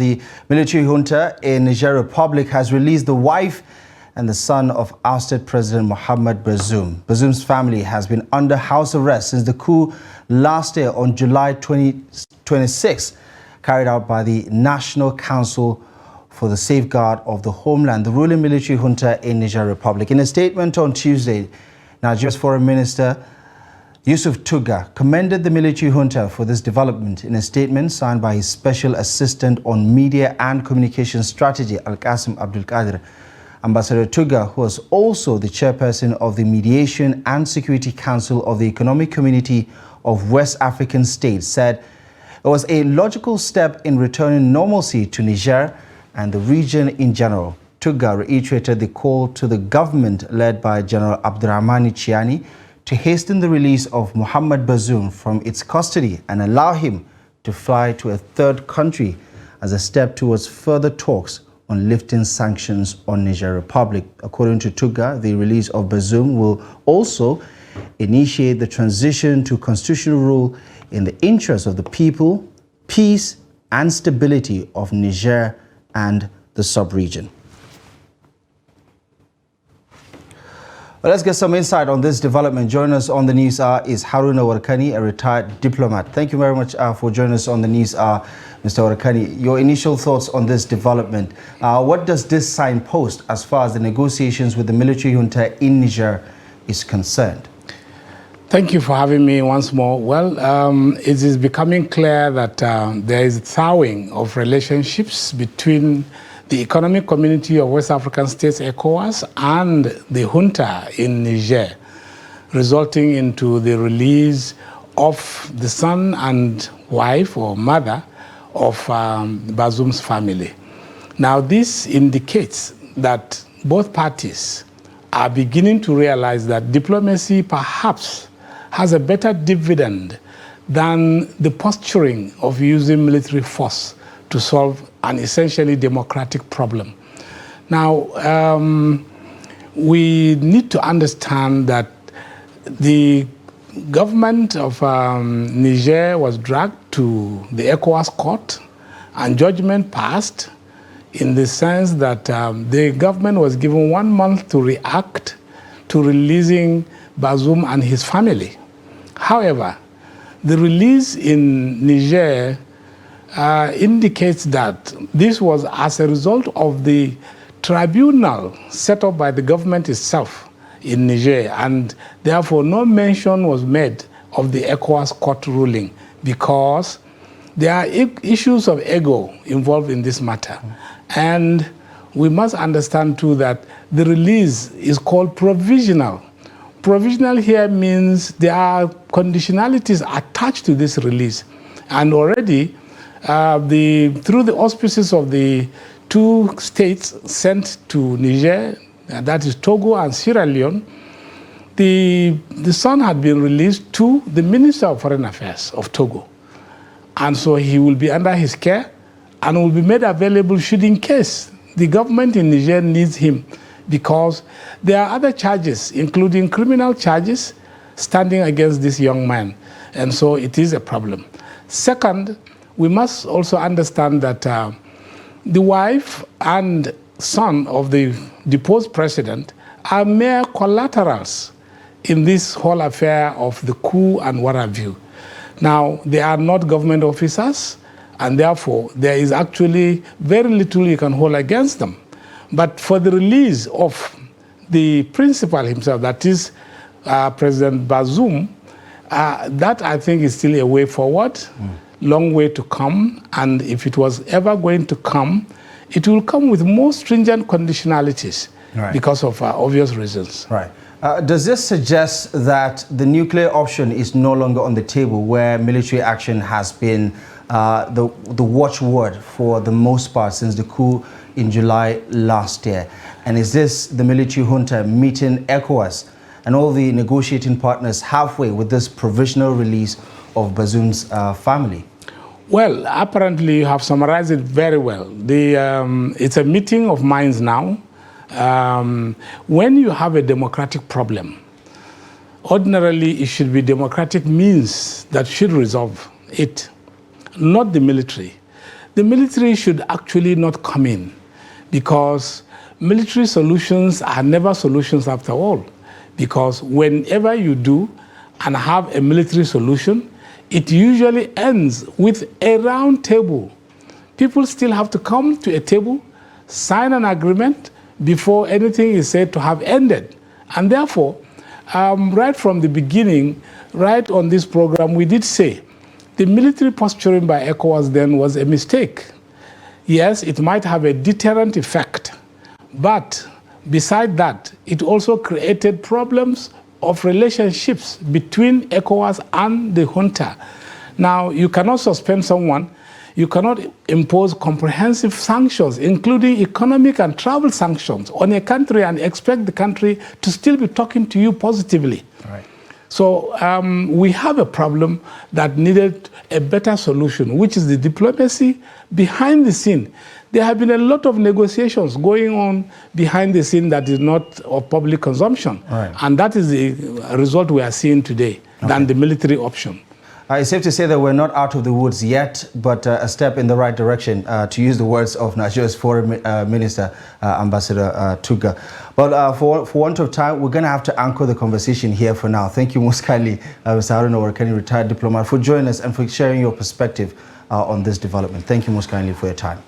the military junta in Niger Republic has released the wife and the son of ousted President Mohamed Bazoum. Bazoum's family has been under house arrest since the coup last year on July 26, carried out by the National Council for the Safeguard of the Homeland, the ruling military junta in Niger Republic. In a statement on Tuesday, Nigeria's Foreign Minister Yusuf Tuggar commended the military junta for this development. In a statement signed by his Special Assistant on Media and Communication Strategy, Al-Qasim Abdul Qadir, Ambassador Tuggar, who was also the chairperson of the Mediation and Security Council of the Economic Community of West African States, said it was a logical step in returning normalcy to Niger and the region in general. Tuggar reiterated the call to the government led by General Abdurrahmani Chiani to hasten the release of Mohamed Bazoum from its custody and allow him to fly to a third country as a step towards further talks on lifting sanctions on Niger Republic. According to Tuggar, the release of Bazoum will also initiate the transition to constitutional rule in the interest of the people, peace and stability of Niger and the sub-region. Well, let's get some insight on this development. Joining us on the News Hour is Haruna Warkani, a retired diplomat. Thank you very much for joining us on the News Hour, Mr. Warkani. Your initial thoughts on this development. What does this signpost as far as the negotiations with the military junta in Niger is concerned? Thank you for having me once more. Well, it is becoming clear that there is thawing of relationships between the Economic Community of West African States, ECOWAS, and the junta in Niger, resulting into the release of the son and wife or mother of Bazoum's family. Now, this indicates that both parties are beginning to realize that diplomacy perhaps has a better dividend than the posturing of using military force to solve an essentially democratic problem. Now, we need to understand that the government of Niger was dragged to the ECOWAS court and judgment passed in the sense that the government was given 1 month to react to releasing Bazoum and his family. However, the release in Niger indicates that this was as a result of the tribunal set up by the government itself in Niger, and therefore no mention was made of the ECOWAS court ruling because there are issues of ego involved in this matter. And we must understand too that the release is called provisional. Provisional here means there are conditionalities attached to this release, and already through the auspices of the two states sent to Niger, that is Togo and Sierra Leone, the son had been released to the Minister of Foreign Affairs of Togo. And so he will be under his care and will be made available should in case the government in Niger needs him, because there are other charges, including criminal charges, standing against this young man. And so it is a problem. Second, we must also understand that the wife and son of the deposed president are mere collaterals in this whole affair of the coup and what have you. Now, they are not government officers, and therefore there is actually very little you can hold against them. But for the release of the principal himself, that is President Bazoum, that I think is still a way forward. Long way to come, and if it was ever going to come, it will come with more stringent conditionalities, right, because of obvious reasons. Right. Does this suggest that the nuclear option is no longer on the table, where military action has been the watchword for the most part since the coup in July last year? And is this the military junta meeting ECOWAS and all the negotiating partners halfway with this provisional release of Bazoum's family? Well, apparently you have summarized it very well. It's a meeting of minds now. When you have a democratic problem, ordinarily it should be democratic means that should resolve it, not the military. the military should actually not come in, because military solutions are never solutions after all. Because whenever you do and have a military solution, it usually ends with a round table. People still have to come to a table, sign an agreement before anything is said to have ended. And therefore, right from the beginning, right on this program, we did say the military posturing by ECOWAS then was a mistake. Yes, it might have a deterrent effect, but beside that, it also created problems of relationships between ECOWAS and the junta. Now, you cannot suspend someone, you cannot impose comprehensive sanctions, including economic and travel sanctions, on a country and expect the country to still be talking to you positively. Right. So we have a problem that needed a better solution, which is the diplomacy behind the scene. There have been a lot of negotiations going on behind the scene that is not of public consumption. Right. And that is the result we are seeing today, than the military option. It's safe to say that we're not out of the woods yet, but a step in the right direction, to use the words of Nigeria's Foreign Minister, Ambassador Tuggar. But for want of time, we're going to have to anchor the conversation here for now. Thank you most kindly, Mr. Haruna Warakani, retired diplomat, for joining us and for sharing your perspective on this development. Thank you most kindly for your time.